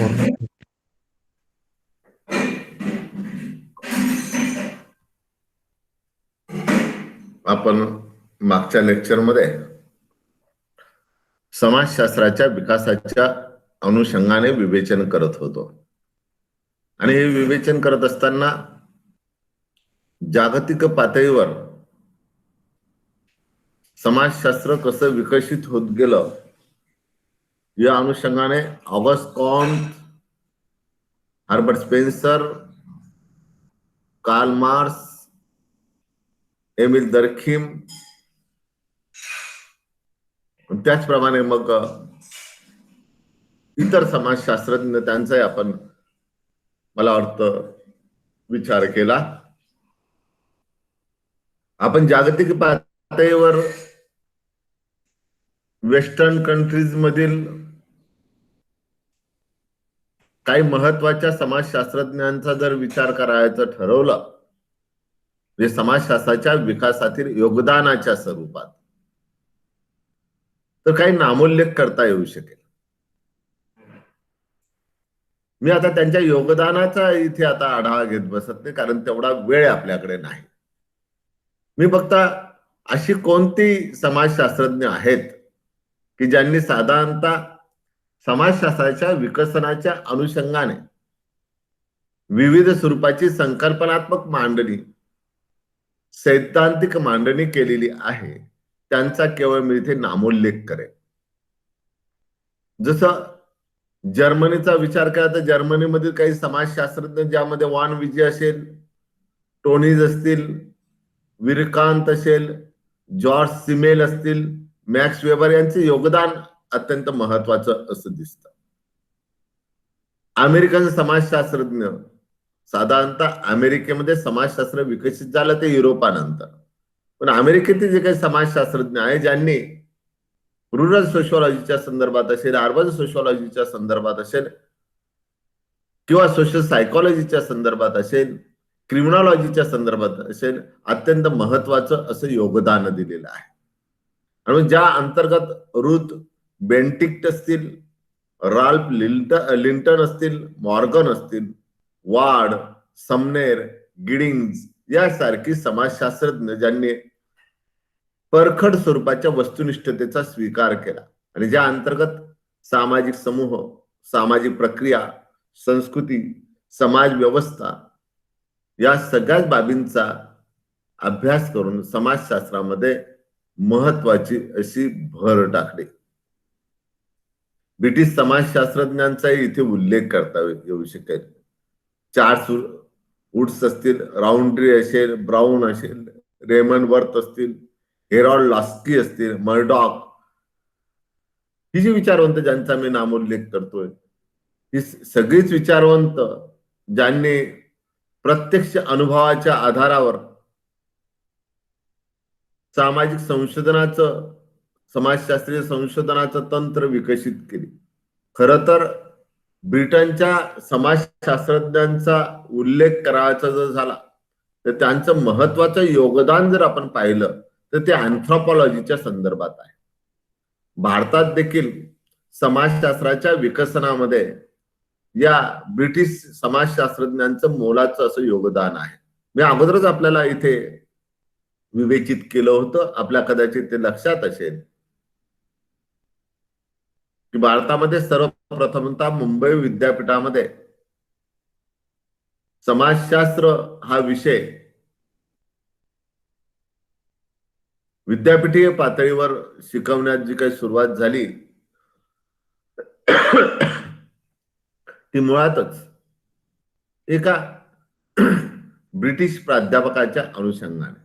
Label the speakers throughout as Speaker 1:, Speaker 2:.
Speaker 1: पूर्ण.
Speaker 2: आपण मागच्या लेक्चरमध्ये समाजशास्त्राच्या विकासाच्या अनुषंगाने विवेचन करत होतो आणि हे विवेचन करत असताना जागतिक पातळीवर समाजशास्त्र कसं विकसित होत गेलं या अनुषंगाने Auguste Comte, Herbert Spencer, Karl Marx, Emile Durkheim, त्याचप्रमाणे मग इतर समाजशास्त्रज्ञ त्यांचाही आपण मला वाटतं विचार केला. आपण जागतिक पातळीवर वेस्टर्न कंट्रीज मधील काही महत्वाच्या समाजशास्त्रज्ञांचा जर विचार करायचं ठरवलं, जे समाजशास्त्राच्या विकासातील योगदानाच्या स्वरूपात, तर काही नामोल्लेख करता येऊ शकेल. मी आता त्यांच्या योगदानाचा इथे आता आढावा घेत बसत नाही, कारण तेवढा वेळ आपल्याकडे नाही. मी फक्त अशी कोणती समाजशास्त्रज्ञ आहेत की ज्यांनी साधारणतः समाजशास्त्राच्या विकसनाच्या अनुषंगाने विविध स्वरूपाची संकल्पनात्मक मांडणी, सैद्धांतिक मांडणी केलेली आहे, त्यांचा केवळ मी इथे नामोल्लेख करेन. जसं जर्मनीचा विचार केला तर जर्मनीमधील काही समाजशास्त्रज्ञ ज्यामध्ये वान विजय असेल, टोनीज असतील, विरकांत असेल, जॉर्ज सिमेल असतील, मॅक्स वेबर यांचे योगदान अत्यंत महत्वाचं असं दिसतं. अमेरिकन समाजशास्त्रज्ञ, साधारणतः अमेरिकेमध्ये समाजशास्त्र विकसित झालं ते युरोपानंतर, पण अमेरिकेतील जे काही समाजशास्त्रज्ञ आहे ज्यांनी रुरल सोशिओलॉजीच्या संदर्भात असेल, अर्बन सोशिओलॉजीच्या संदर्भात असेल किंवा सोशल सायकोलॉजीच्या संदर्भात असेल, क्रिमिनॉलॉजीच्या संदर्भात असेल, अत्यंत महत्वाचं असं योगदान दिलेलं आहे. आणि ज्या अंतर्गत रुथ बेंटिक्ट असतील, राल्फ लिंटन असतील, मॉर्गन असतील, वार्ड, समनेर, गिडिंग्ज यासारखी समाजशास्त्रज्ञ ज्यांनी परखड स्वरूपाच्या वस्तुनिष्ठतेचा स्वीकार केला आणि ज्या अंतर्गत सामाजिक समूह, सामाजिक प्रक्रिया, संस्कृती, समाज व्यवस्था या सगळ्याच बाबींचा अभ्यास करून समाजशास्त्रामध्ये महत्वाची अशी भर टाकली. ब्रिटिश समाजशास्त्रज्ञांचाही इथे उल्लेख करता येऊ शकेल. चार्ल्स वुड्स असतील, राउंड्री असेल, ब्राउन असेल, रेमंड वर्थ असतील, हेरॉल्ड लॉस्की असतील, मर्डॉक, ही जी विचारवंत ज्यांचा मी नामोल्लेख करतोय, ही सगळीच विचारवंत ज्यांनी प्रत्यक्ष अनुभवाच्या आधारावर सामाजिक संशोधनाचं, समाजशास्त्रीय संशोधनाचं तंत्र विकसित केले. खरं तर ब्रिटनच्या समाजशास्त्रज्ञांचा उल्लेख करायचा जर झाला तर त्यांचं महत्वाचं योगदान जर आपण पाहिलं तर ते अँथ्रोपॉलॉजीच्या संदर्भात आहे. भारतात देखील समाजशास्त्राच्या विकसनामध्ये या ब्रिटिश समाजशास्त्रज्ञांचं मोलाचं असं योगदान आहे. मी अगोदरच आपल्याला इथे विवेचित केलं होतं, आपल्या कदाचित ते लक्षात असेल की भारतामध्ये सर्वप्रथमतः मुंबई विद्यापीठामध्ये समाजशास्त्र हा विषय विद्यापीठीय पातळीवर शिकवण्यात जी काही सुरुवात झाली ती मुळातच एका ब्रिटिश प्राध्यापकाच्या अनुषंगाने,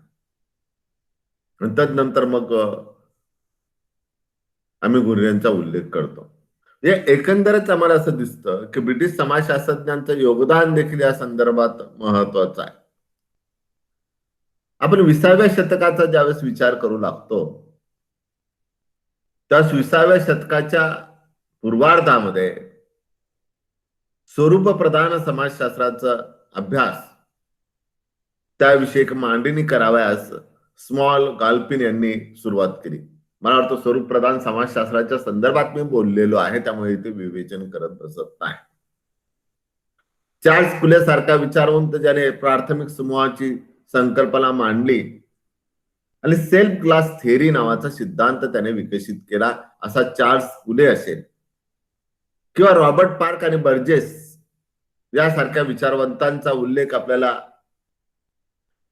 Speaker 2: तदनंतर मग आम्ही गुरु यांचा उल्लेख करतो. एकंदरच आम्हाला असं दिसतं की ब्रिटिश समाजशास्त्रज्ञांचं योगदान देखील या संदर्भात महत्वाचं आहे. आपण 20व्या शतकाचा ज्यावेळेस विचार करू लागतो त्यास 20व्या शतकाच्या पूर्वार्धामध्ये स्वरूप प्रधान समाजशास्त्राचा अभ्यास, त्याविषयी एक मांडणी करावयास स्मॉल गाल्पिन यांनी सुरुवात केली. मला वाटतं स्वरूप प्रधान समाजशास्त्राच्या संदर्भात मी बोललेलो आहे, त्यामुळे इथे विवेचन करत बसत नाही. चार्ल्स फुले सारखा विचारवंत ज्याने प्राथमिक समूहाची संकल्पना मांडली आणि सेल्फ क्लास थेअरी नावाचा सिद्धांत त्याने विकसित केला, असा चार्ल्स फुले असेल, किंवा रॉबर्ट पार्क आणि बर्जेस यासारख्या विचारवंतांचा उल्लेख आपल्याला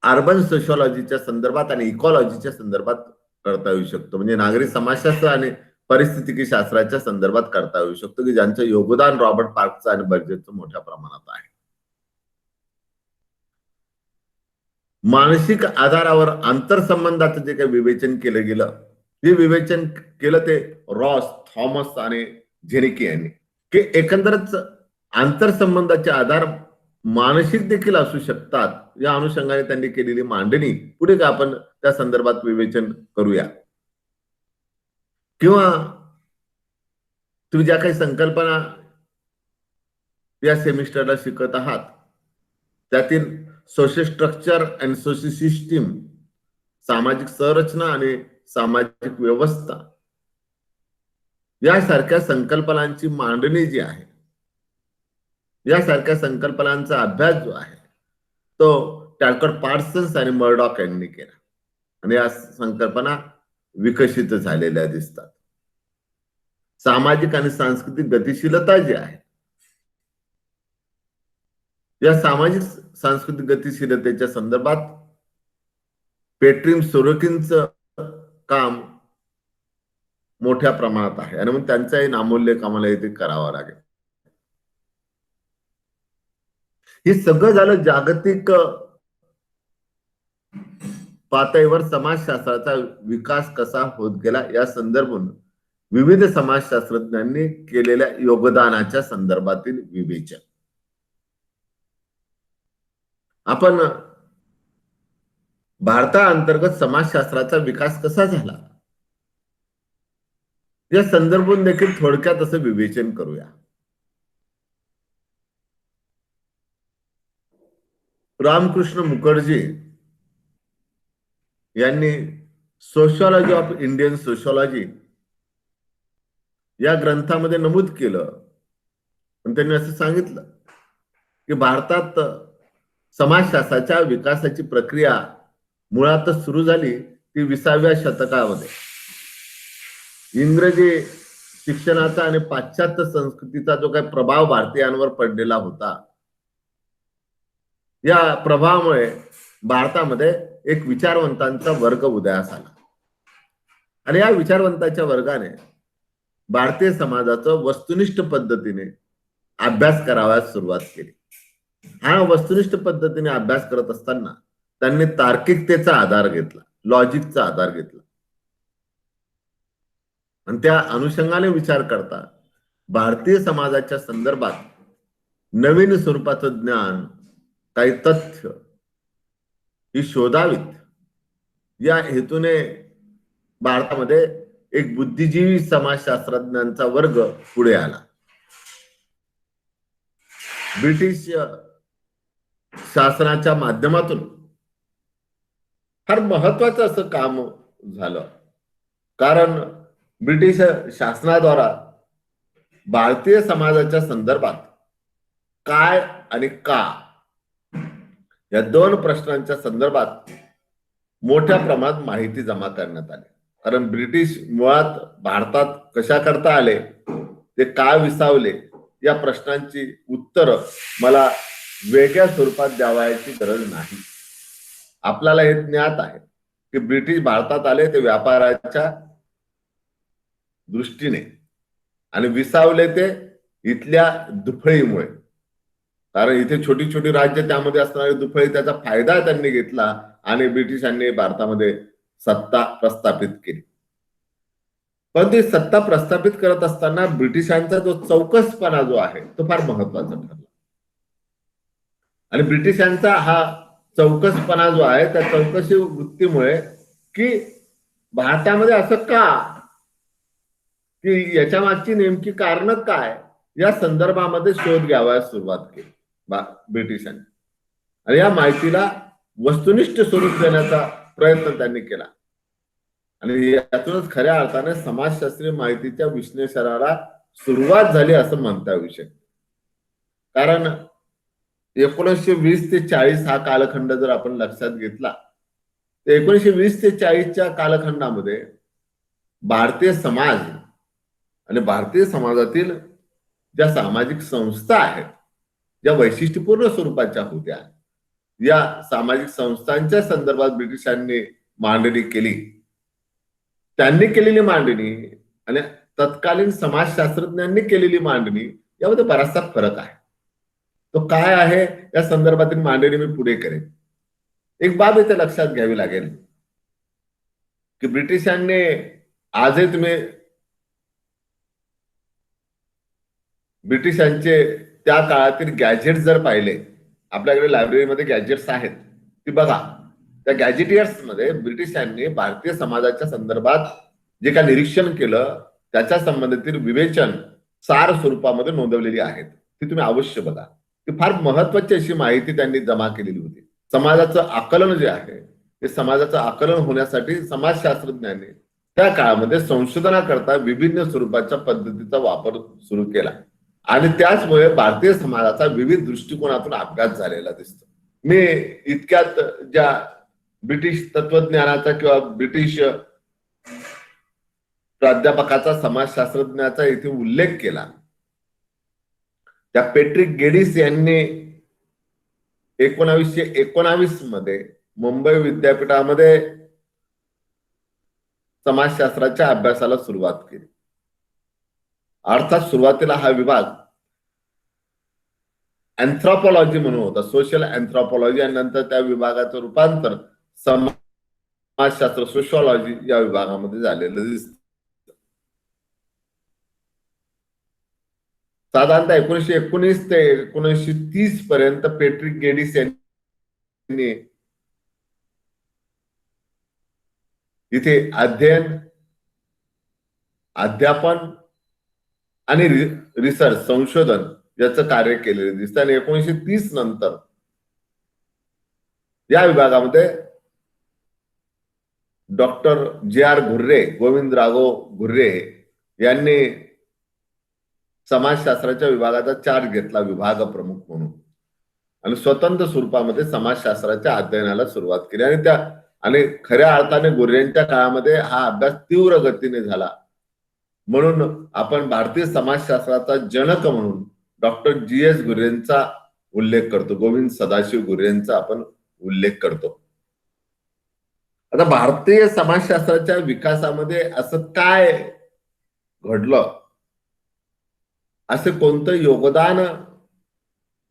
Speaker 2: अर्बन सोशिओलॉजीच्या संदर्भात आणि इकॉलॉजीच्या संदर्भात करता येऊ शकतो. म्हणजे नागरी समाजशास्त्र आणि परिस्थितिकी शास्त्राच्या संदर्भात करता येऊ शकतो, की ज्यांचं योगदान रॉबर्ट पार्कचं आणि बर्जेसचं मोठ्या प्रमाणात आहे. मानसिक आधारावर आंतरसंबंधाचं जे काही विवेचन केलं गेलं, हे विवेचन केलं ते रॉस, थॉमस आणि झेनिके यांनी, की एकंदरच आंतरसंबंधाचे आधार मानसिक देखील असू शकतात, या अनुषंगाने त्यांनी केलेली मांडणी पुढे का आपण त्या संदर्भात विवेचन करूया. किंवा तुम्ही ज्या काही संकल्पना या सेमिस्टरला शिकत आहात त्यातील social structure and social system, सामाजिक संरचना आणि सामाजिक व्यवस्था यासारख्या संकल्पनांची मांडणी जी आहे, यासारख्या संकल्पनांचा अभ्यास जो आहे तो टॅलकॉट पार्सन्स आणि मर्डॉक यांनी केला आणि या संकल्पना विकसित झालेल्या दिसतात. सामाजिक आणि सांस्कृतिक गतिशीलता जी आहे, या सामाजिक सांस्कृतिक गतिशीलतेच्या संदर्भात पेट्रिम सोरोकिनचं काम मोठ्या प्रमाणात आहे आणि मग त्यांचाही नामोल्लेख आम्हाला इथे करावा लागेल. हे सगळं झालं जागतिक पातळीवर समाजशास्त्राचा विकास कसा होत गेला या संदर्भात विविध समाजशास्त्रज्ञांनी केलेल्या योगदानाच्या संदर्भातील विवेचन. आपण भारताअंतर्गत समाजशास्त्राचा विकास कसा झाला या संदर्भात देखील थोडक्यात असं विवेचन करूया. रामकृष्ण मुखर्जी यांनी सोशिओलॉजी ऑफ इंडियन सोशिओलॉजी या ग्रंथामध्ये नमूद केलं, पण त्यांनी असं सांगितलं की भारतात समाजशास्त्राच्या विकासाची प्रक्रिया मुळातच सुरू झाली ती 20व्या शतकामध्ये. इंग्रजी शिक्षणाचा आणि पाश्चात्य संस्कृतीचा जो काही प्रभाव भारतीयांवर पडलेला होता, या प्रभावामुळे भारतामध्ये एक विचारवंतांचा वर्ग उदयास आला आणि या विचारवंतांच्या वर्गाने भारतीय समाजाचं वस्तुनिष्ठ पद्धतीने अभ्यास करावयास सुरुवात केली. हा वस्तुनिष्ठ पद्धतीने अभ्यास करत असताना त्यांनी तार्किकतेचा आधार घेतला, लॉजिकचा आधार घेतला आणि त्या अनुषंगाने विचार करता भारतीय समाजाच्या संदर्भात नवीन स्वरूपाचं ज्ञान, काही तथ्य ही शोधावीत या हेतूने भारतामध्ये एक बुद्धिजीवी समाजशास्त्रज्ञांचा वर्ग पुढे आला. ब्रिटिश शासनाच्या माध्यमातून फार महत्वाचं असं काम झालं, कारण ब्रिटिश शासनाद्वारा भारतीय समाजाच्या संदर्भात काय आणि का या दोन प्रश्नांच्या संदर्भात मोठ्या प्रमाणात माहिती जमा करण्यात आली. कारण ब्रिटिश मुळात भारतात कशा करता आले, ते का विसावले, या प्रश्नांची उत्तरं मला वेगळ्या स्वरूपात द्यावयाची गरज नाही. आपल्याला हे ज्ञात आहे की ब्रिटिश भारतात आले ते व्यापाराच्या दृष्टीने आणि विसावले ते इथल्या दुफळीमुळे. कारण इथे छोटी छोटी राज्य, त्यामध्ये असणारी दुफळी, त्याचा फायदा त्यांनी घेतला आणि ब्रिटिशांनी भारतामध्ये सत्ता प्रस्थापित केली. पण ती सत्ता प्रस्थापित करत असताना ब्रिटिशांचा जो चौकसपणा जो आहे तो फार महत्वाचा ठरला आणि ब्रिटिशांचा हा चौकसपणा जो आहे त्या चौकशी वृत्तीमुळे की भारतामध्ये असं का, की याच्या मागची नेमकी कारण काय, या संदर्भामध्ये शोध घ्यावयास सुरुवात केली ब्रिटिशांनी आणि या माहितीला वस्तुनिष्ठ स्वरूप देण्याचा प्रयत्न त्यांनी केला आणि यातूनच खऱ्या अर्थाने समाजशास्त्रीय माहितीच्या विश्लेषणाला सुरुवात झाली असं म्हणता येऊ शकते. कारण 1920 ते 40 हा कालखंड जर आपण लक्षात घेतला तर 1920 ते 40च्या कालखंडामध्ये भारतीय समाज आणि भारतीय समाजातील ज्या सामाजिक संस्था आहेत, ज्या वैशिष्ट्यपूर्ण स्वरूपाच्या होत्या, या सामाजिक संस्थांच्या संदर्भात ब्रिटिशांनी मांडणी केली. त्यांनी केलेली मांडणी आणि तत्कालीन समाजशास्त्रज्ञांनी केलेली मांडणी यामध्ये बराचसा फरक आहे. तो काय आहे या संदर्भातील मांडणी मी पुढे करेन. एक बाब इथे लक्षात घ्यावी लागेल की ब्रिटिशांनी, आजही तुम्ही ब्रिटिशांचे त्या काळातील गॅजेट जर पाहिले, आपल्याकडे लायब्ररीमध्ये गॅजेट्स आहेत, ती बघा. त्या गॅजेटियर्स मध्ये ब्रिटिशांनी भारतीय समाजाच्या संदर्भात जे काही निरीक्षण केलं त्याच्या संबंधित विवेचन सार स्वरूपामध्ये नोंदवलेली आहेत. ती तुम्ही अवश्य बघा. ती फार महत्वाची अशी माहिती त्यांनी जमा केलेली होती. समाजाचं आकलन जे आहे ते समाजाचं आकलन होण्यासाठी समाजशास्त्रज्ञांनी त्या काळामध्ये संशोधनाकरता विभिन्न स्वरूपाच्या पद्धतीचा वापर सुरू केला आणि त्याचमुळे भारतीय समाजाचा विविध दृष्टिकोनातून अभ्यास झालेला दिसतो. मी इतक्यात ज्या ब्रिटिश तत्वज्ञानाचा किंवा ब्रिटिश प्राध्यापकाचा, समाजशास्त्रज्ञाचा इथे उल्लेख केला, त्या पेट्रिक गेडिस यांनी 1919 मध्ये मुंबई विद्यापीठामध्ये समाजशास्त्राच्या अभ्यासाला सुरुवात केली. अर्थात सुरुवातीला हा विभाग अँथ्रोपॉलॉजी म्हणून होता, सोशल अँथ्रोपॉलॉजी, आणि नंतर त्या विभागाचं रूपांतर समाजशास्त्र, सोशॉलॉजी या विभागामध्ये झालेलं दिसतं. साधारणतः 1919 ते 1930 पर्यंत पेट्रिक गेडिस यांनी इथे अध्ययन, अध्यापन आणि रिसर्च, संशोधन याचं कार्य केलेलं दिसतं. आणि 1930 नंतर या विभागामध्ये डॉक्टर जे.आर. घुर्रे, गोविंदराव घुर्रे यांनी समाजशास्त्राच्या विभागाचा चार्ज घेतला विभाग प्रमुख म्हणून आणि स्वतंत्र स्वरूपामध्ये समाजशास्त्राच्या अध्ययनाला सुरुवात केली. आणि खऱ्या अर्थाने घुर्रेंच्या काळामध्ये हा अभ्यास तीव्र गतीने झाला. म्हणून आपण भारतीय समाजशास्त्राचा जनक म्हणून डॉक्टर जी.एस. घुर्रेंचा उल्लेख करतो, गोविंद सदाशिव घुर्रेंचा आपण उल्लेख करतो. आता भारतीय समाजशास्त्राच्या विकासामध्ये असं काय घडलं, असे कोणतं योगदान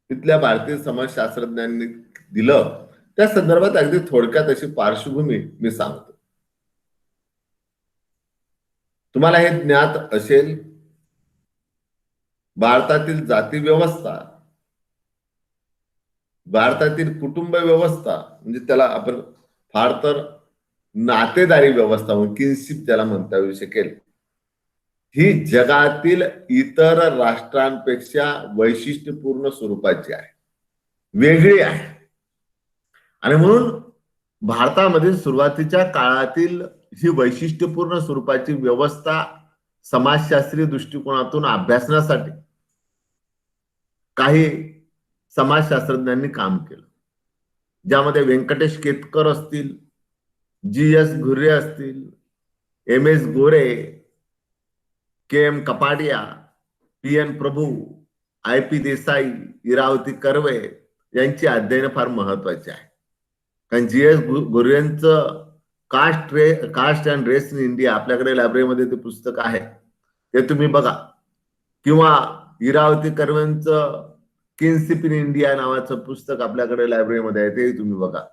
Speaker 2: तिथल्या भारतीय समाजशास्त्रज्ञांनी दिलं, त्या संदर्भात अगदी थोडक्यात अशी पार्श्वभूमी मी सांगतो. तुम्हाला हे ज्ञात असेल, भारतातील जाती व्यवस्था, भारतातील कुटुंब व्यवस्था, म्हणजे त्याला आपण फार तर नातेदारी व्यवस्था म्हणून, किन्शिप त्याला म्हणता येऊ शकेल, ही जगातील इतर राष्ट्रांपेक्षा वैशिष्ट्यपूर्ण स्वरूपाची आहे, वेगळी आहे. आणि म्हणून भारतामध्ये सुरुवातीच्या काळातील ही वैशिष्ट्यपूर्ण स्वरूपाची व्यवस्था समाजशास्त्रीय दृष्टिकोनातून अभ्यासण्यासाठी काही समाजशास्त्रज्ञांनी काम केलं, ज्यामध्ये व्यंकटेश केतकर असतील, जी.एस. घुर्रे असतील, M S. Gore, K M. Kapadia, P N. Prabhu, I P. Desai, Irawati Karve यांची अध्ययन फार महत्वाची आहे. कारण जी.एस. घुर्रेंचं caste and race in India आपल्याकडे लायब्ररीमध्ये ते पुस्तक आहे, ते तुम्ही बघा. किंवा इरावती कर्वेंचं किन्शिप इन इंडिया नावाचं पुस्तक आपल्याकडे लायब्ररीमध्ये आहे, ते तुम्ही बघा.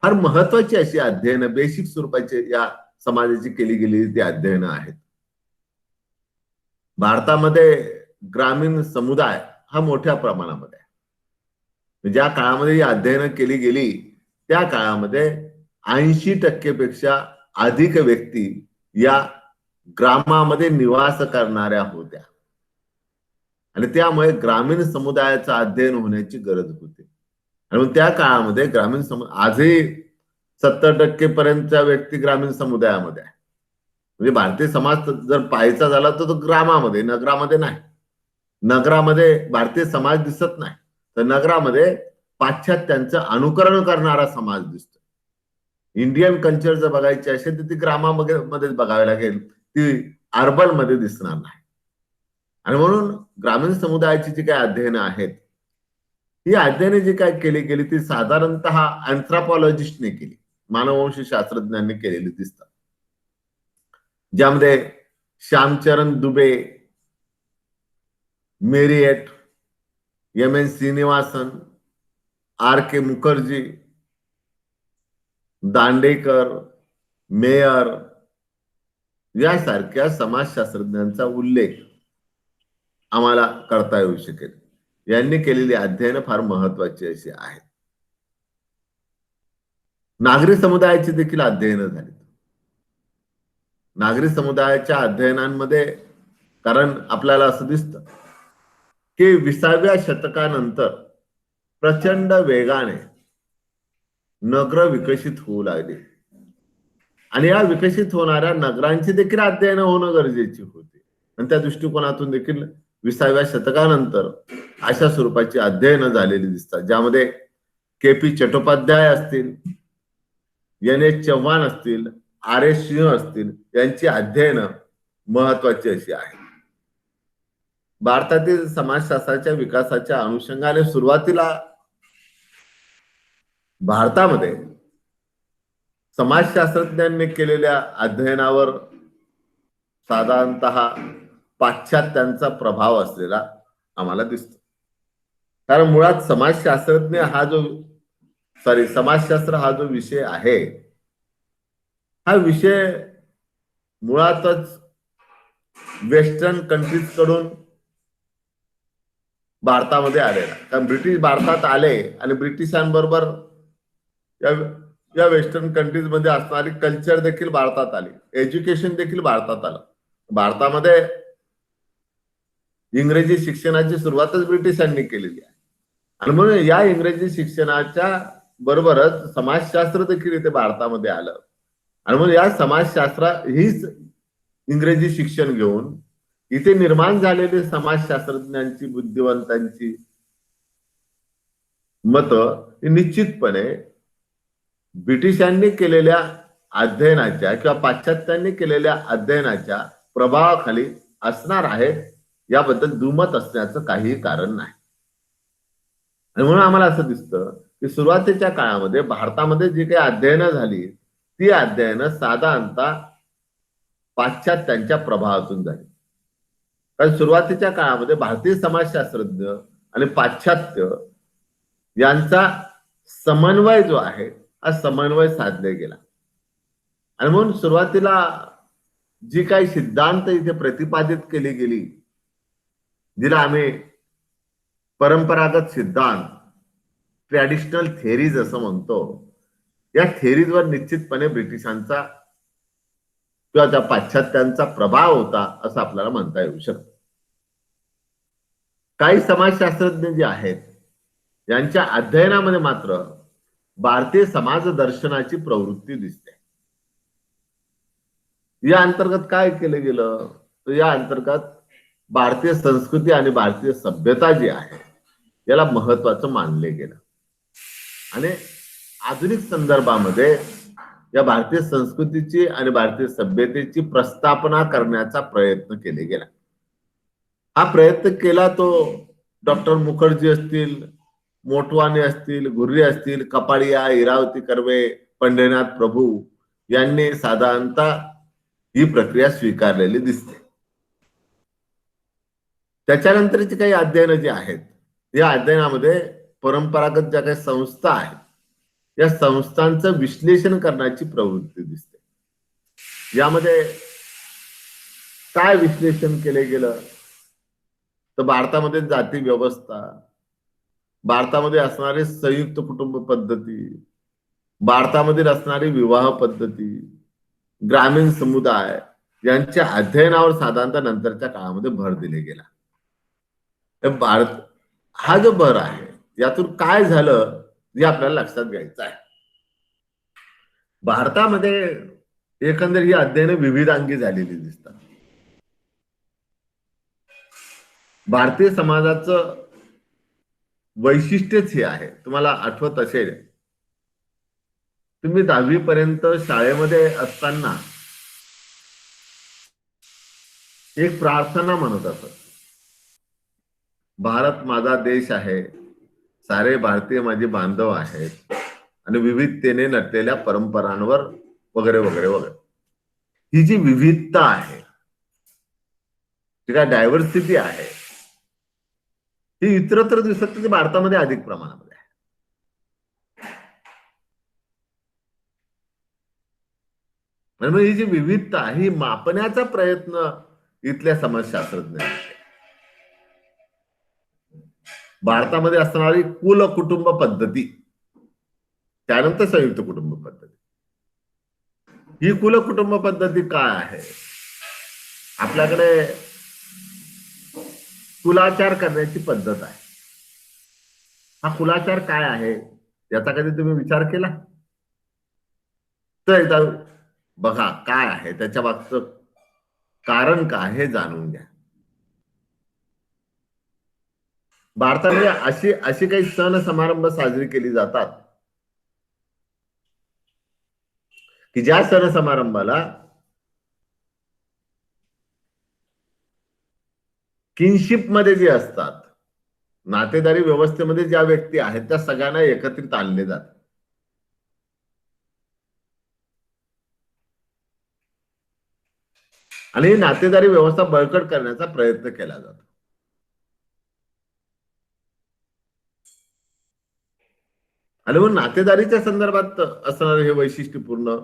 Speaker 2: फार महत्वाची अशी अध्ययन, बेसिक स्वरूपाची या समाजाची केली गेलेली ती अध्ययनं आहेत. भारतामध्ये ग्रामीण समुदाय हा मोठ्या प्रमाणामध्ये आहे. ज्या काळामध्ये ही अध्ययनं केली गेली त्या काळामध्ये 80% पेक्षा अधिक व्यक्ती या ग्रामामध्ये निवास करणाऱ्या होत्या आणि त्यामुळे ग्रामीण समुदायाचं अध्ययन होण्याची गरज होती. आणि त्या काळामध्ये ग्रामीण आजही 70% पर्यंतच्या व्यक्ती ग्रामीण समुदायामध्ये आहे. म्हणजे भारतीय समाज जर पाहायचा झाला तर तो ग्रामामध्ये, नगरामध्ये नाही. नगरामध्ये भारतीय समाज दिसत नाही. तर नगरामध्ये पाश्चात्यांचं अनुकरण करणारा समाज दिसतो. इंडियन कल्चर जर बघायची असेल तर ती ग्रामामध्येच बघावी लागेल, ती अर्बन मध्ये दिसणार नाही. आणि म्हणून ग्रामीण समुदायाची जी काही अध्ययनं आहेत, ही अध्ययने जी काय केली गेली ती साधारणतः अँथ्रोपॉलॉजिस्टने केली, मानववंश शास्त्रज्ञांनी केलेली दिसतात, ज्यामध्ये Shyamacharan Dube, Marriott, M N Srinivasan, R K Mukherjee, Dandekar, Mayer यासारख्या समाजशास्त्रज्ञांचा उल्लेख आम्हाला करता येऊ शकेल. यांनी केलेली अध्ययनं फार महत्वाची अशी आहेत. नागरी समुदायाची देखील अध्ययनं झाली. नागरी समुदायाच्या अध्ययनांमध्ये, कारण आपल्याला असं दिसतं की 20व्या शतकानंतर प्रचंड वेगाने नगर विकसित होऊ लागली आणि या विकसित होणाऱ्या नगरांची देखील अध्ययन होणं गरजेची होती. आणि त्या दृष्टिकोनातून देखील 20व्या शतकानंतर अशा स्वरूपाची अध्ययनं झालेली दिसतात, ज्यामध्ये के पी चट्टोपाध्याय असतील, एन एच चव्हाण असतील, आर एस सिंह असतील, यांची अध्ययनं महत्वाची अशी आहेत. भारतातील समाजशास्त्राच्या विकासाच्या अनुषंगाने सुरुवातीला भारतामध्ये समाजशास्त्रज्ञांनी केलेल्या अध्ययनावर साधारणतः पाश्चात्यांचा प्रभाव असलेला आम्हाला दिसतो. कारण मुळात समाजशास्त्र हा जो विषय आहे, हा विषय मुळातच वेस्टर्न कंट्रीज कडून भारतामध्ये आलेला. कारण ब्रिटिश भारतात आले आणि ब्रिटिशांबरोबर या वेस्टर्न कंट्रीज मध्ये असणारी कल्चर देखील भारतात आली, एज्युकेशन देखील भारतात आलं. भारतामध्ये इंग्रजी शिक्षणाची सुरुवातच ब्रिटिशांनी केलेली आहे आणि म्हणून या इंग्रजी शिक्षणाच्या बरोबरच समाजशास्त्र देखील इथे भारतामध्ये आलं. आणि म्हणून या समाजशास्त्र हीच इंग्रजी शिक्षण घेऊन इथे निर्माण झालेली समाजशास्त्रज्ञांची, बुद्धिवंतांची मतं निश्चितपणे ब्रिटिशांनी केलेल्या अध्ययनाच्या किंवा पाश्चात्यांनी केलेल्या अध्ययनाच्या प्रभावाखाली असणार आहेत, याबद्दल दुमत असण्याचं काही कारण नाही. आणि म्हणून आम्हाला असं दिसतं की सुरुवातीच्या काळामध्ये भारतामध्ये जी काही अध्ययनं झाली ती अध्ययनं साधारणतः पाश्चात्यांच्या प्रभावातून झाली. कारण सुरुवातीच्या काळामध्ये भारतीय समाजशास्त्रज्ञ आणि पाश्चात्य यांचा समन्वय जो आहे हा समन्वय साधला गेला. आणि म्हणून सुरुवातीला जी काही सिद्धांत इथे प्रतिपादित केली गेली, जिला आम्ही परंपरागत सिद्धांत, ट्रॅडिशनल थेरीज असं म्हणतो, या थेरीजवर निश्चितपणे ब्रिटिशांचा किंवा त्या पाश्चात्यांचा प्रभाव होता असं आपल्याला म्हणता येऊ शकतं. काही समाजशास्त्रज्ञ जे आहेत यांच्या अध्ययनामध्ये मात्र भारतीय समाज दर्शनाची प्रवृत्ती दिसते. या अंतर्गत काय केलं गेलं तर या अंतर्गत भारतीय संस्कृती आणि भारतीय सभ्यता जी आहे याला महत्वाचं मानले गेलं आणि आधुनिक संदर्भामध्ये या भारतीय संस्कृतीची आणि भारतीय सभ्यतेची प्रस्थापना करण्याचा प्रयत्न केले गेला. हा प्रयत्न केला तो डॉक्टर मुखर्जी असतील, मोटवाने असतील, घुर्रे असतील, कपाडिया, इरावती कर्वे, पंढरीनाथ प्रभू यांनी साधारणतः ही प्रक्रिया स्वीकारलेली दिसते. त्याच्यानंतरची काही अध्ययनं जी आहेत या अध्ययनामध्ये परंपरागत ज्या काही संस्था आहेत या संस्थांचं विश्लेषण करण्याची प्रवृत्ती दिसते. यामध्ये काय विश्लेषण केले गेलं तर भारतामध्ये जाती व्यवस्था, भारतामध्ये असणारे संयुक्त कुटुंब पद्धती, भारतामध्ये असणारी विवाह पद्धती, ग्रामीण समुदाय यांच्या अध्ययनावर साधारणतः नंतरच्या काळामध्ये भर दिले गेला. भारत हा जो भर आहे यातून काय झालं हे आपल्याला लक्षात घ्यायचं आहे. भारतामध्ये एकंदर ही अध्ययनं विविधांगी झालेली दिसतात. भारतीय समाजाचं वैशिष्ट्यच हे आहे. तुम्हाला आठवत असेल, तुम्ही 10वी पर्यंत शाळेमध्ये असताना एक प्रार्थना म्हणत असत, भारत माझा देश आहे, सारे भारतीय माझे बांधव आहेत आणि विविधतेने नटलेल्या परंपरांवर वगैरे वगैरे वगैरे. ही जी विविधता आहे, जी काय डायव्हर्सिटी आहे, ही इतरत्र दिसत नाही, भारतामध्ये अधिक प्रमाणामध्ये आहे. म्हणजे ही जी विविधता ही मापण्याचा प्रयत्न इथल्या समाजशास्त्रज्ञांनी, भारतामध्ये असणारी कुल कुटुंब पद्धती, त्यानंतर संयुक्त कुटुंब पद्धती, ही कुल कुटुंब पद्धती काय आहे? आपल्याकडे कुलाचार करण्याची पद्धत आहे. हा कुलाचार काय आहे याचा कधी तुम्ही विचार केला? तर एकदा बघा काय आहे, त्याच्या मागचं कारण काय हे जाणून घ्या. भारतामध्ये अशी अशी काही सण समारंभ साजरी केली जातात की ज्या सण समारंभाला किनशिप मध्ये जे असतात, नातेदारी व्यवस्थेमध्ये ज्या व्यक्ती आहेत त्या सगळ्यांना एकत्रित आणले जातात आणि ही नातेदारी व्यवस्था बळकट करण्याचा प्रयत्न केला जातो. आणि मग नातेदारीच्या संदर्भात असणारे हे वैशिष्ट्यपूर्ण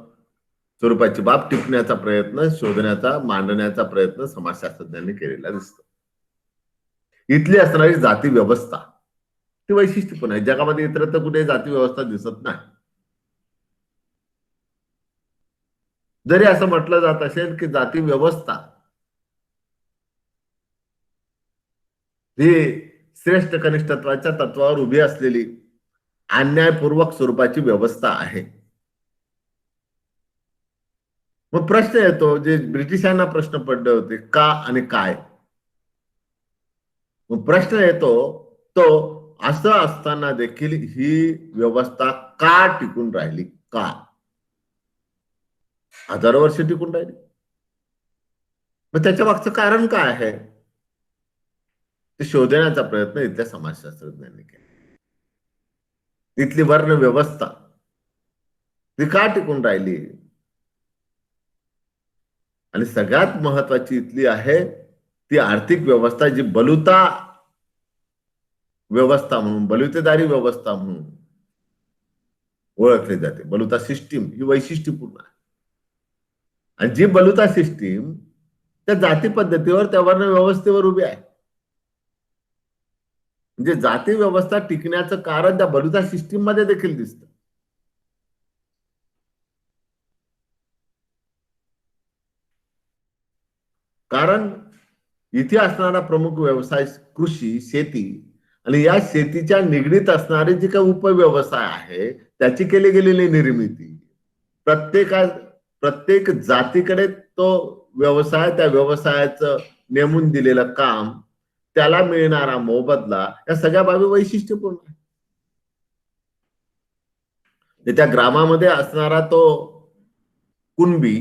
Speaker 2: स्वरूपाची बाब टिपण्याचा प्रयत्न, शोधण्याचा, मांडण्याचा प्रयत्न समाजशास्त्रज्ञांनी केलेला दिसतो. इथली असणारी जाती व्यवस्था ती वैशिष्ट्यपूर्ण आहे. जगामध्ये इतरत्र कुठे जाती व्यवस्था दिसत नाही. जरी असं म्हटलं जात असेल की जाती व्यवस्था ही श्रेष्ठ कनिष्ठत्वाच्या तत्वावर उभी असलेली अन्यायपूर्वक स्वरूपाची व्यवस्था आहे. मग प्रश्न येतो, जे ब्रिटिशांना प्रश्न पडले होते, का आणि काय? मग प्रश्न येतो तो, असं असताना देखील ही व्यवस्था का टिकून राहिली? का हजारो वर्ष टिकून राहिली? मग त्याच्या मागचं कारण काय आहे ते शोधण्याचा प्रयत्न इथल्या समाजशास्त्रज्ञांनी केला. इथली वर्ण व्यवस्था ती का टिकून राहिली? आणि सगळ्यात महत्वाची इथली आहे ती आर्थिक व्यवस्था, जी बलुता व्यवस्था म्हणून, बलुतेदारी व्यवस्था म्हणून ओळखली जाते. बलुता सिस्टीम ही वैशिष्ट्यपूर्ण आहे. आणि जी बलुता सिस्टीम त्या जाती पद्धतीवर, त्या वर्ण व्यवस्थेवर उभी आहे. म्हणजे जाती व्यवस्था टिकण्याचं कारण त्या बलुता सिस्टीम मध्ये देखील दिसतं. कारण इथे असणारा प्रमुख व्यवसाय कृषी, शेती आणि या शेतीच्या निगडीत असणारी जी काही उपव्यवसाय आहे त्याची केली गेलेली निर्मिती, प्रत्येका प्रत्येक जातीकडे तो व्यवसाय, त्या व्यवसायाचं नेमून दिलेलं काम, त्याला मिळणारा मोबदला, या सगळ्या बाबी वैशिष्ट्यपूर्ण आहे. त्या ग्रामामध्ये असणारा तो कुणबी,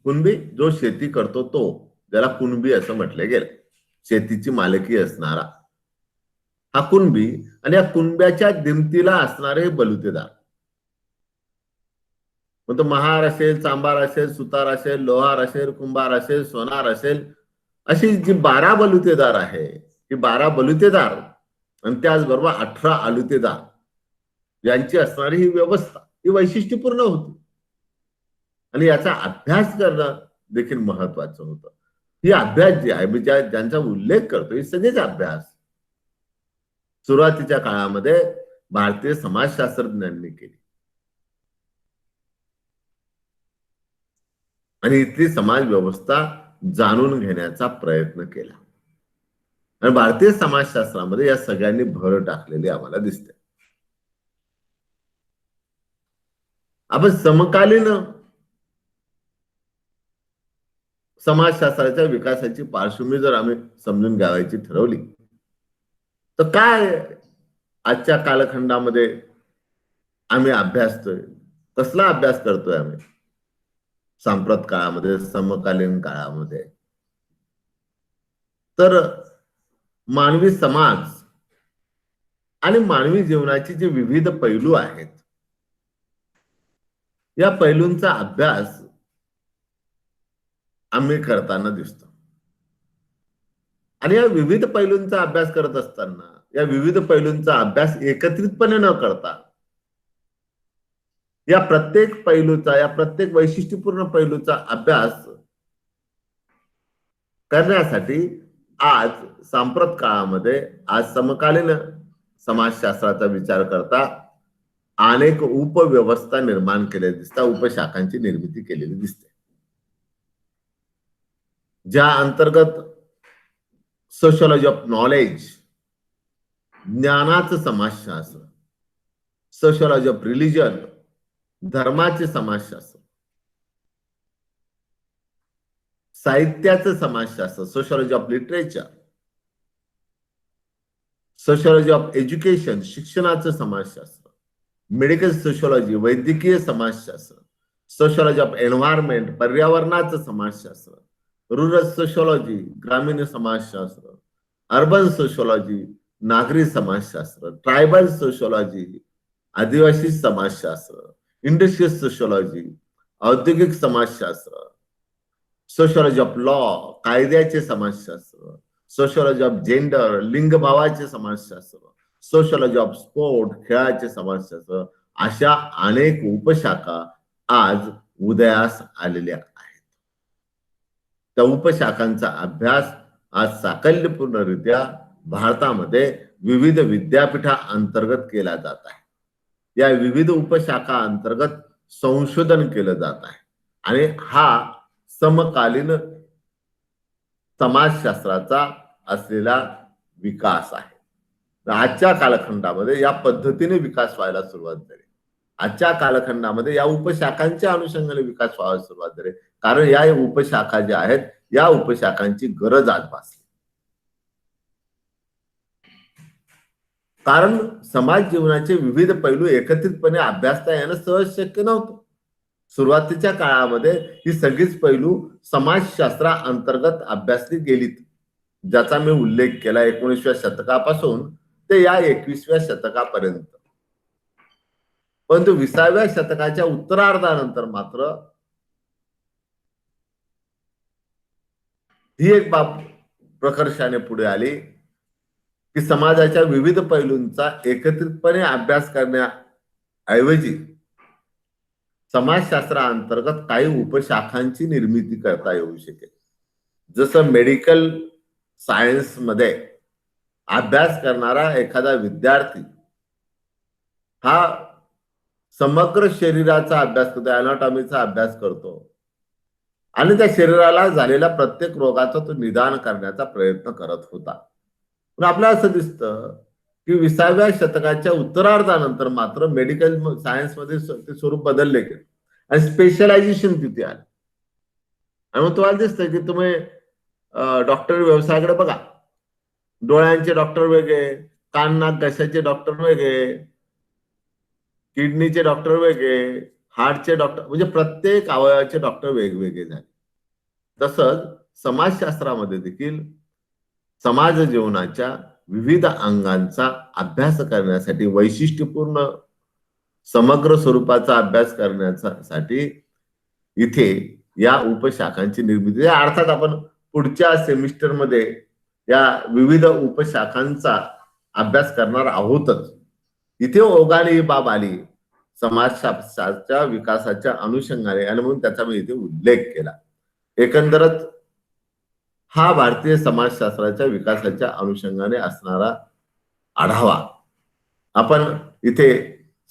Speaker 2: कुणबी जो शेती करतो तो, ज्याला कुणबी असं म्हटलं गेलं, शेतीची मालकी असणारा हा कुणबी, आणि या कुणब्याच्या दिमतीला असणारे बलुतेदार. मग तो महार असेल, चांभार असेल, सुतार असेल, लोहार असेल, कुंभार असेल, सोनार असेल, अशी जी 12 बलुतेदार आहे, ही 12 बलुतेदार आणि त्याचबरोबर 18 आलुतेदार यांची असणारी ही व्यवस्था ही वैशिष्ट्यपूर्ण होती. आणि याचा अभ्यास करणं देखील महत्वाचं होतं. ही अभ्यास जी आहे, मी ज्यांचा उल्लेख करतो, हे सगळेच अभ्यास सुरुवातीच्या काळामध्ये भारतीय समाजशास्त्रज्ञांनी केली आणि इथली समाज व्यवस्था जाणून घेण्याचा प्रयत्न केला. आणि भारतीय समाजशास्त्रामध्ये या सगळ्यांनी भर टाकलेली आम्हाला दिसते. आपण समकालीन समाजशास्त्राच्या विकासाची पार्श्वभूमी जर आम्ही समजून घ्यायची ठरवली, तर काय आजच्या कालखंडामध्ये आम्ही अभ्यासतोय. कसला अभ्यास करतोय आम्ही? सांप्रत काळामध्ये, समकालीन काळामध्ये. तर मानवी समाज आणि मानवी जीवनाचे जे विविध पैलू आहेत, या पैलूंचा अभ्यास आम्ही करताना दिसतो. आणि या विविध पैलूंचा अभ्यास करत असताना, या विविध पैलूंचा अभ्यास एकत्रितपणे न करता, या प्रत्येक पैलूचा, या प्रत्येक वैशिष्ट्यपूर्ण पैलूचा अभ्यास करण्यासाठी आज सांप्रत काळामध्ये, आज समकालीन समाजशास्त्राचा विचार करता अनेक उपव्यवस्था निर्माण केल्या दिसतात, उपशाखांची निर्मिती केलेली दिसते, ज्या अंतर्गत सोशॉलॉजी ऑफ नॉलेज, ज्ञानाचं समाजशास्त्र, सोशॉलॉजी ऑफ रिलिजन, धर्माचे समाजशास्त्र, साहित्याचं समाजशास्त्र, sociology of literature, sociology of education, शिक्षणाचं समाजशास्त्र, मेडिकल सोशॉलॉजी, वैद्यकीय समाजशास्त्र, सोशॉलॉजी ऑफ एन्व्हायरमेंट, पर्यावरणाचं समाजशास्त्र, रुरल सोशॉलॉजी, ग्रामीण समाजशास्त्र, अर्बन सोशॉलॉजी, नागरी समाजशास्त्र, ट्रायबल सोशॉलॉजी, आदिवासी समाजशास्त्र, इंडस्ट्रियल सोशॉलॉजी, औद्योगिक समाजशास्त्र, सोशॉलॉजी ऑफ लॉ, कायद्याचे समाजशास्त्र, सोशॉलॉजी ऑफ जेंडर, लिंगभावाचे समाजशास्त्र, सोशॉलॉजी ऑफ स्पोर्ट, खेळाचे समाजशास्त्र, अशा अनेक उपशाखा आज उदयास आलेल्या आहेत. त्या उपशाखांचा अभ्यास आज साकल्यपूर्णरित्या भारतामध्ये विविध विद्यापीठा अंतर्गत केला जात आहे. या विविध उपशाखा अंतर्गत संशोधन केलं जात आहे आणि हा समकालीन समाजशास्त्राचा असलेला विकास आहे. आजच्या कालखंडामध्ये या पद्धतीने विकास व्हायला सुरुवात झाली. आजच्या कालखंडामध्ये या उपशाखांच्या अनुषंगाने विकास व्हायला सुरुवात झाली, कारण या उपशाखा ज्या आहेत, या उपशाखांची गरज आज भासली. कारण समाज जीवनाचे विविध पैलू एकत्रितपणे अभ्यासता येणं सहज शक्य नव्हतं. सुरुवातीच्या काळामध्ये ही सगळीच पैलू समाजशास्त्रा अंतर्गत अभ्यासली गेलीत, ज्याचा मी उल्लेख केला 19व्या शतकापासून ते या 21व्या शतकापर्यंत. परंतु 20व्या शतकाच्या उत्तरार्धानंतर मात्र ही एक बाब प्रकर्षाने पुढे आली की समाजाच्या विविध पैलूंचा एकत्रितपणे अभ्यास करण्याऐवजी समाजशास्त्राअंतर्गत काही उपशाखांची निर्मिती करता येऊ शकेल. जसं मेडिकल सायन्स मध्ये अभ्यास करणारा एखादा विद्यार्थी हा समग्र शरीराचा अभ्यास करतो, अनाटॉमीचा अभ्यास करतो आणि त्या शरीराला झालेल्या प्रत्येक रोगाचा तो निदान करण्याचा प्रयत्न करत होता. पण आपल्याला असं दिसतं की 20व्या शतकाच्या उत्तरार्धानंतर मात्र मेडिकल सायन्स मध्ये ते स्वरूप बदलले गेले आणि स्पेशलायझेशन तिथे आले. आणि मग तुम्हाला दिसतं की तुम्ही डॉक्टर व्यवसायाकडे बघा, डोळ्यांचे डॉक्टर वेगळे, कान नाक घशाचे डॉक्टर वेगळे, किडनीचे डॉक्टर वेगळे, हार्टचे डॉक्टर, म्हणजे प्रत्येक अवयवाचे डॉक्टर वेगवेगळे झाले. तसंच समाजशास्त्रामध्ये देखील समाज जीवनाच्या विविध अंगांचा अभ्यास करण्यासाठी, वैशिष्ट्यपूर्ण समग्र स्वरूपाचा अभ्यास करण्यासाठी इथे या उपशाखांची निर्मिती. अर्थात आपण पुढच्या सेमिस्टरमध्ये या विविध उपशाखांचा अभ्यास करणार आहोतच. इथे ओघाने ही बाब आली समाजशास्त्राच्या विकासाच्या अनुषंगाने आणि म्हणून त्याचा मी इथे उल्लेख केला. एकंदरच हा भारतीय समाजशास्त्राच्या विकासाच्या अनुषंगाने असणारा आढावा. आपण इथे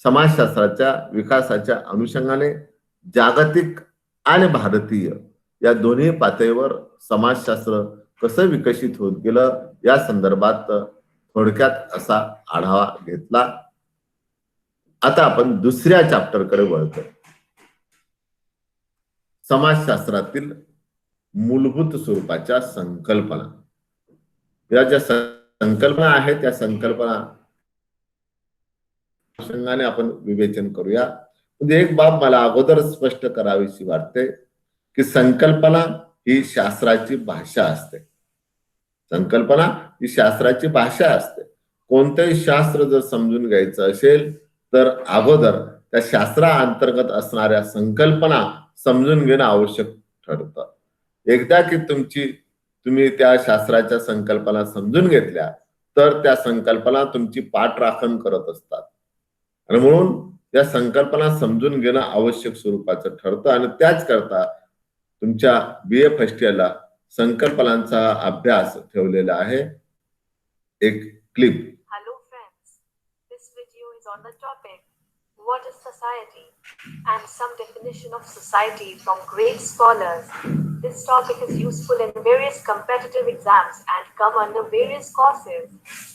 Speaker 2: समाजशास्त्राच्या विकासाच्या अनुषंगाने जागतिक आणि भारतीय या दोन्ही पातळीवर समाजशास्त्र कसं विकसित होत गेलं या संदर्भात थोडक्यात असा आढावा घेतला. आता आपण दुसऱ्या चॅप्टरकडे वळतो. समाजशास्त्रातील मूलभूत स्वरूपाच्या संकल्पना. या ज्या संकल्पना आहेत त्या संकल्पना अनुषंगाने आपण विवेचन करूया. म्हणजे एक बाब मला अगोदर स्पष्ट करावीशी वाटते की संकल्पना ही शास्त्राची भाषा असते. संकल्पना ही शास्त्राची भाषा असते. कोणतेही शास्त्र जर समजून घ्यायचं असेल तर अगोदर त्या शास्त्रा अंतर्गत असणाऱ्या संकल्पना समजून घेणं आवश्यक ठरतं. एकदा की तुम्ही त्या शास्त्राच्या संकल्पना समजून घेतल्या तर त्या संकल्पना तुमची पाठराखण करत असतात आणि म्हणून त्या संकल्पना समजून घेणं आवश्यक स्वरूपाचं ठरतं आणि त्याच करता तुमच्या BA फर्स्ट इयरला संकल्पनांचा अभ्यास ठेवलेला आहे. एक clip.
Speaker 1: Hello friends, this video is on the topic what is society and some definition of society from great scholars. This topic is useful in various competitive exams and come under various courses.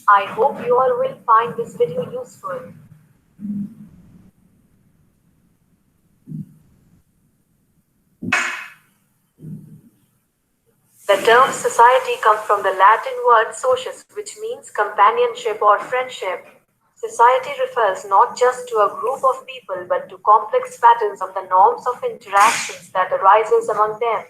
Speaker 1: I hope you all will find this video useful. The term society comes from the Latin word socius, which means companionship or friendship. Society refers not just to a group of people but to complex patterns of the norms of interactions that arises among them.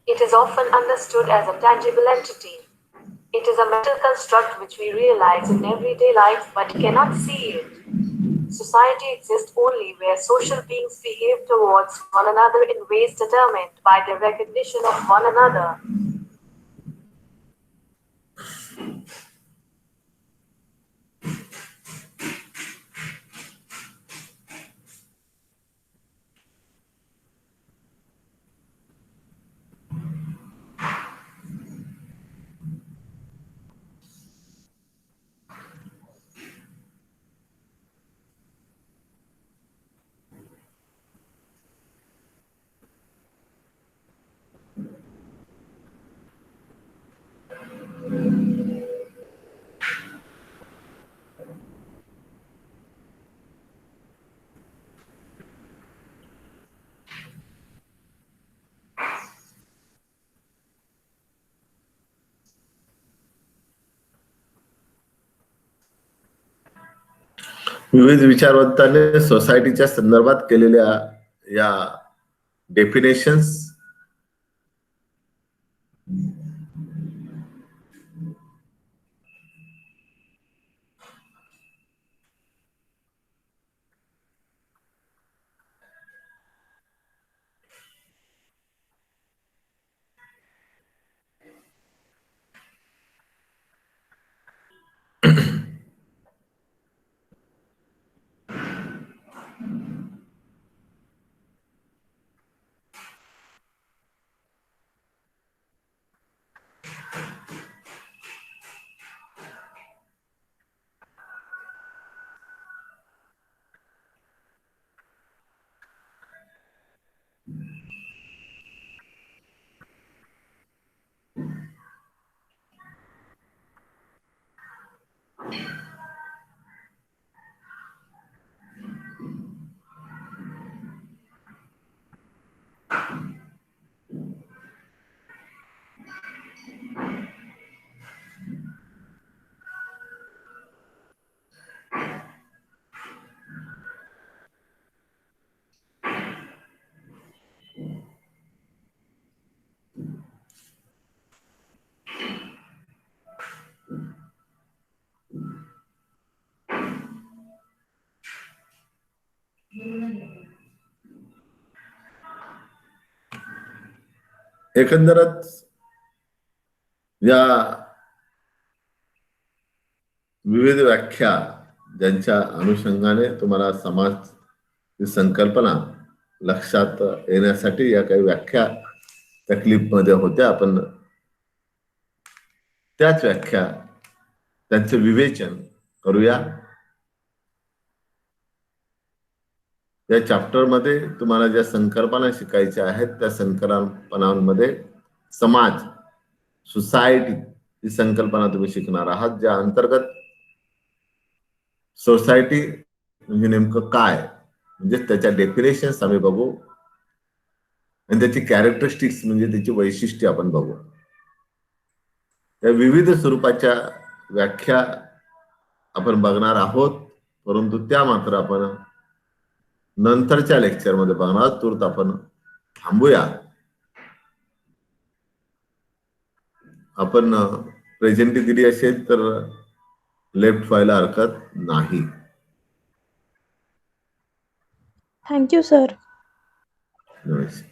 Speaker 1: It is often understood as a tangible entity. It is a mental construct which we realize in everyday life but cannot see it. Society exists only where social beings behave towards one another in ways determined by their recognition of one another.
Speaker 2: विविध विचारवंतांनी सोसायटीच्या संदर्भात केलेल्या या definitions एकंदरच या विविध व्याख्या ज्यांच्या अनुषंगाने तुम्हाला समाज ही संकल्पना लक्षात येण्यासाठी या काही व्याख्या त्या क्लिप मध्ये होत्या. आपण त्याच व्याख्या त्यांचे विवेचन करूया. या चॅप्टर मध्ये तुम्हाला ज्या संकल्पना शिकायच्या आहेत त्या संकल्पनांमध्ये समाज, सोसायटी ही संकल्पना तुम्ही शिकणार आहात. ज्या अंतर्गत सोसायटी म्हणजे नेमकं काय, म्हणजे त्याच्या डेफिनेशन्स आम्ही बघू. आणि त्याची कॅरेक्टरिस्टिक्स म्हणजे त्याची वैशिष्ट्ये आपण बघू. या विविध स्वरूपाच्या व्याख्या आपण बघणार आहोत, परंतु त्या मात्र आपण नंतरच्या लेक्चरमध्ये बघणार. तूर्त आपण थांबूया. आपण प्रेझेंटी दिली असेल तर लेफ्ट व्हायला हरकत नाही.
Speaker 3: Thank you sir.
Speaker 2: नमस्कार.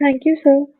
Speaker 3: Thank you sir.